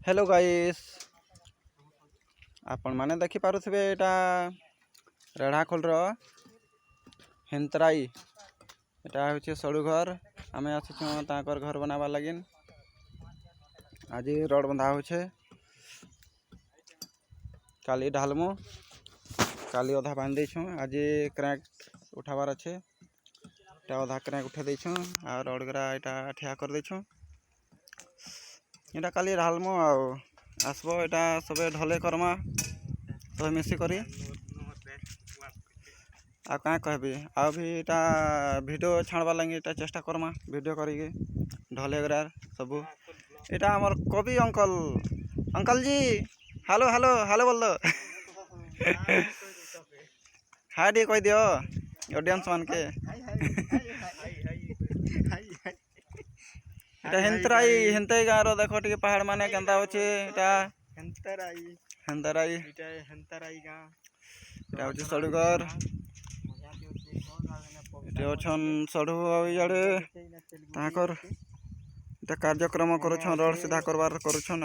Hello guys आपण माने देखि पारुथिबे एटा रेढ़ाखोल हेंतराई एटा होचे सड़ू घर आमे आसीछु ताकर घर बनावा लगिन। आज रोड बंधा होचे काली ढालमु काली अधा बांध देछु। आज क्रैक उठावार अच्छे एटा अधा क्रैक उठा देछु आ रोड गरा एटा ठिया कर देछु। एटा काली ढालमु आसबो एटा सबे ढले करमा सब मिसी करी आ क्या कहबी आ भी एटा वीडियो छाड़वा लगे एटा चेष्टा करमा वीडियो करी ढले गरार सबू। एटा हमर कवि अंकल अंकल जी हेलो हेलो हेलो बोल दो हाय डी कह दियो ऑडियंस मान के एटा हेंतराई हेंते गारो देखो टिके पहाड़ माने केंता होचे एटा हेंतराई गा एटा होचे सड़ुगर एटे ओछन सड़ु इयाडे ताकर एटा कार्यक्रम करूछन रोड सीधा करवार करूछन।